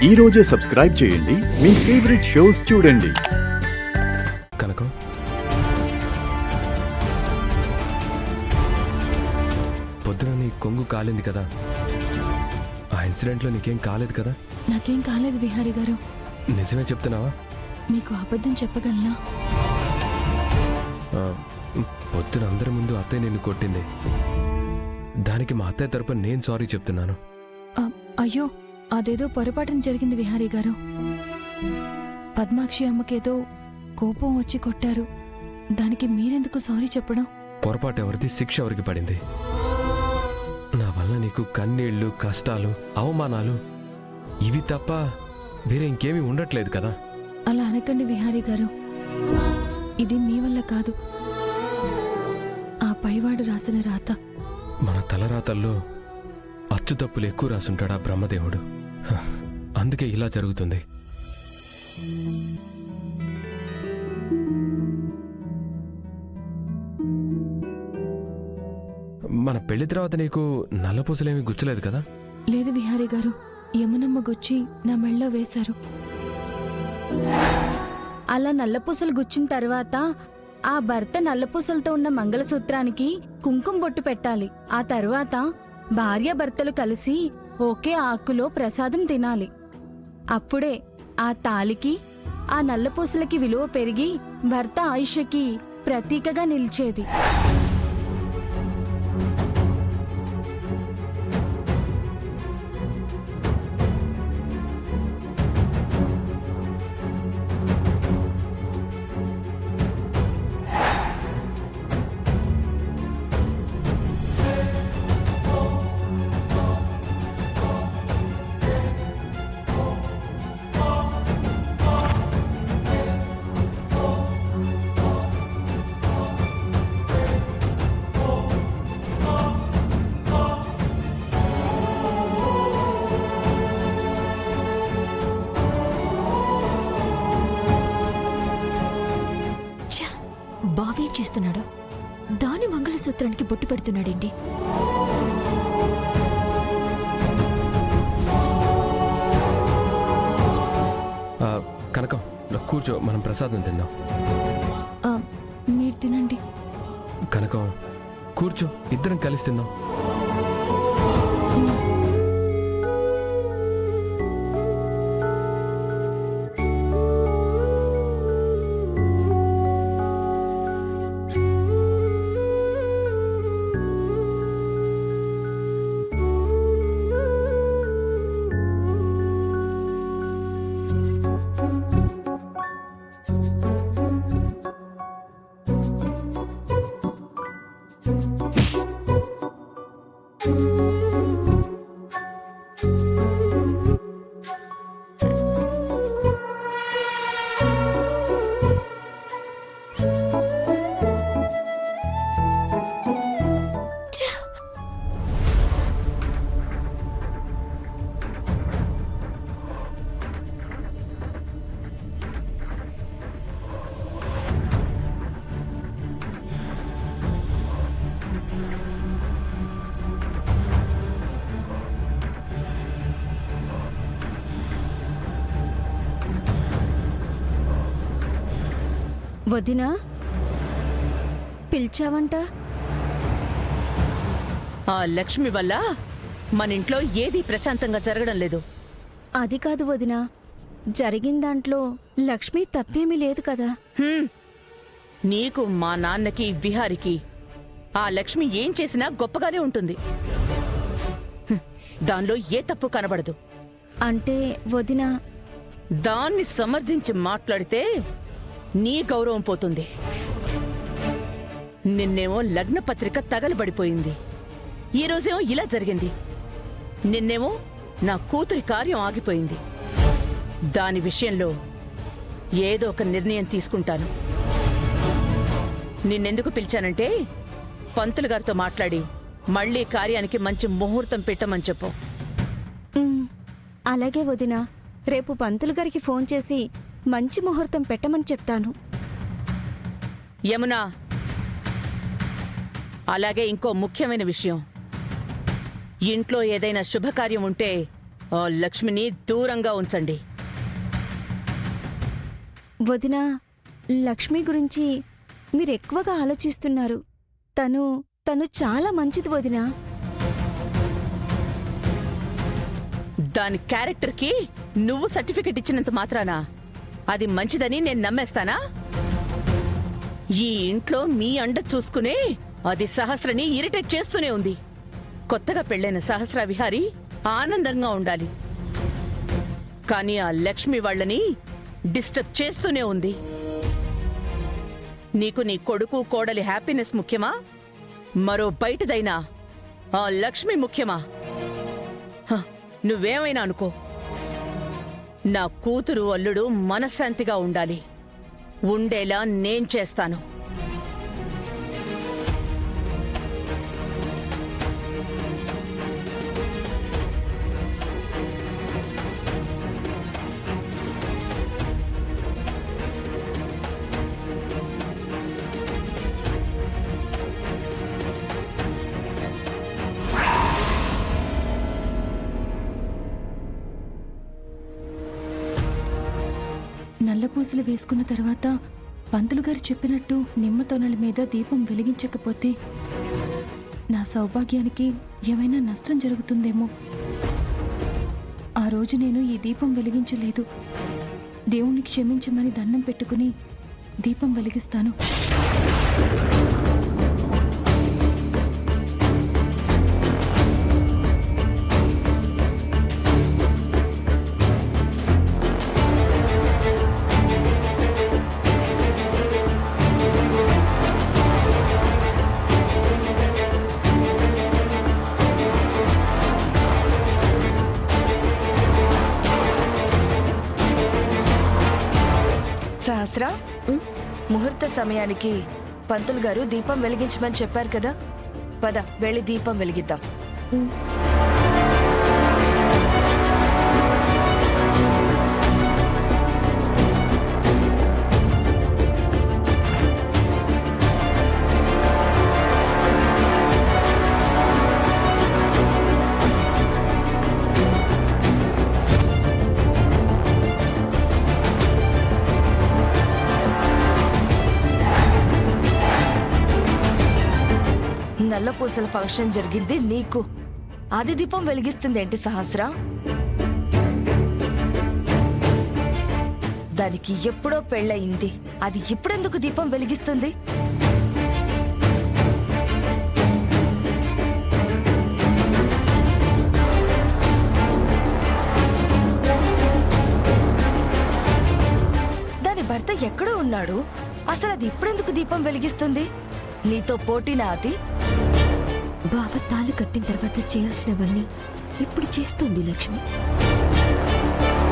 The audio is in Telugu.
ఈ రోజే సబ్స్క్రైబ్ చేయండి, మీ ఫేవరెట్ షోస్ చూడండి. కనకం, పొద్దున నీ కొంగు కాలింది కదా, ఆ ఇన్సిడెంట్లో నీకేం కాలేదు కదా? నాకేం కాలేదు విహారీ గారు. నిజమే చెప్తున్నావా? మీకు అబద్ధం చెప్పగలనా? పొద్దున అందరి ముందు అత్తయ్య నిన్ను కొట్టింది. దానికి మా అత్తయ్య తరపున నేను సారీ చెప్తున్నాను. అయ్యో, అదేదో పొరపాటున జరిగింది విహారీ గారు. పద్మాక్షి అమ్మకేదో కోపం వచ్చి కొట్టారు. దానికి మీరెందుకు సారీ చెప్పడం? పొరపాటు ఎవరిది, శిక్ష ఎవరికి పడింది? నా వల్ల నీకు కన్నీళ్లు, కష్టాలు, అవమానాలు ఇవి తప్ప వేరే ఇంకేమీ ఉండట్లేదు కదా. అలా అనకండి విహారీ గారు. ఇది మీ వల్ల కాదు, ఆ పైవాడు రాసిన రాత. మన తలరాతల్లో అచ్చు తప్పులు ఎక్కువ రాసుంటాడా బ్రహ్మదేవుడు. అందుకే ఇలా జరుగుతుంది. మన పెళ్లి తర్వాత నీకు నల్లపూసలేమీ గుచ్చలేదు కదా? లేదు విహారీ గారు, యమునమ్మ గుచ్చి నా మెళ్ళో వేశారు. అలా నల్లపూసలు గుచ్చిన తర్వాత ఆ భర్త నల్లపూసలతో ఉన్న మంగళసూత్రానికి కుంకుమ బొట్టు పెట్టాలి. ఆ తర్వాత భార్యాభర్తలు కలిసి ఒకే ఆకులో ప్రసాదం తినాలి. అప్పుడే ఆ తాళికి, ఆ నల్లపూసలకి విలువ పెరిగి భర్త ఆయుష్కి ప్రతీకగా నిలిచేది. బావేం చేస్తున్నాడు? దాని మంగళసూత్రానికి బొట్టు పెడుతున్నాడేంటి? కనకం, కూర్చో, మనం ప్రసాదం తిందాం. మీరు తినండి. కనకం, కూర్చో, ఇద్దరం కలిసి తిందాం. వదినా, పిలిచావంట? ఆ లక్ష్మి వల్ల మన ఇంట్లో ఏదీ ప్రశాంతంగా జరగడం లేదు. అది కాదు వదినా, జరిగిన దాంట్లో లక్ష్మి తప్పేమీ లేదు కదా. నీకు, మా నాన్నకి, విహారికి ఆ లక్ష్మి ఏం చేసినా గొప్పగానే ఉంటుంది. దానిలో ఏ తప్పు కనబడదు. అంటే వదినా, దాన్ని సమర్థించి మాట్లాడితే నీ గౌరవం పోతుంది. నిన్నేమో లగ్నపత్రిక తగలబడిపోయింది, ఈరోజేమో ఇలా జరిగింది. నిన్నేమో నా కూతురి కార్యం ఆగిపోయింది. దాని విషయంలో ఏదో ఒక నిర్ణయం తీసుకుంటాను. నిన్నెందుకు పిలిచానంటే, పంతులు గారితో మాట్లాడి మళ్లీ కార్యానికి మంచి ముహూర్తం పెట్టమని చెప్పు. అలాగే వదినా, రేపు పంతులు గారికి ఫోన్ చేసి మంచి ముహూర్తం పెట్టమని చెప్తాను. యమునా, అలాగే ఇంకో ముఖ్యమైన విషయం. ఇంట్లో ఏదైనా శుభకార్యం ఉంటే ఆ లక్ష్మిని దూరంగా ఉంచండి. వదినా, లక్ష్మి గురించి మీరెక్కువగా ఆలోచిస్తున్నారు. తను చాలా మంచిది వదినా. దాని క్యారెక్టర్కి నువ్వు సర్టిఫికెట్ ఇచ్చినంత మాత్రానా అది మంచిదని నేను నమ్మేస్తానా? ఈ ఇంట్లో మీ అండ చూసుకునే అది సహస్రని ఇరిటేట్ చేస్తూనే ఉంది. కొత్తగా పెళ్ళైన సహస్ర విహారి ఆనందంగా ఉండాలి, కానీ ఆ లక్ష్మి వాళ్ళని డిస్టర్బ్ చేస్తూనే ఉంది. నీకు నీ కొడుకు కోడలి హ్యాపీనెస్ ముఖ్యమా, మరో బయటదైనా ఆ లక్ష్మి ముఖ్యమా? నువ్వేమైనా అనుకో, నా కూతురు అల్లుడు మనశ్శాంతిగా ఉండాలి, ఉండేలా నేను చేస్తాను. నల్లపూసలు వేసుకున్న తర్వాత పంతులు గారు చెప్పినట్టు నిమ్మతోనల మీద దీపం వెలిగించకపోతే నా సౌభాగ్యానికి ఏమైనా నష్టం జరుగుతుందేమో. ఆ రోజు నేను ఈ దీపం వెలిగించలేదు. దేవుణ్ణి క్షమించమని దండం పెట్టుకుని దీపం వెలిగిస్తాను. సహస్ర, ముహూర్త సమయానికి పంతులు గారు దీపం వెలిగించమని చెప్పారు కదా, పద వెళ్ళి దీపం వెలిగిద్దాం. నల్లపూసల ఫంక్షన్ జరిగింది నీకు, అది దీపం వెలిగిస్తుందేంటి సహస్ర? దానికి ఎప్పుడో పెళ్ళయింది, అది ఇప్పుడెందుకు దీపం వెలిగిస్తుంది? దాని భర్త ఎక్కడో ఉన్నాడు, అసలు అది ఇప్పుడెందుకు దీపం వెలిగిస్తుంది? నీతో పోటీనా అది? బావ తాళి కట్టిన తర్వాత చేయాల్సినవన్నీ ఇప్పుడు చేస్తుంది లక్ష్మి.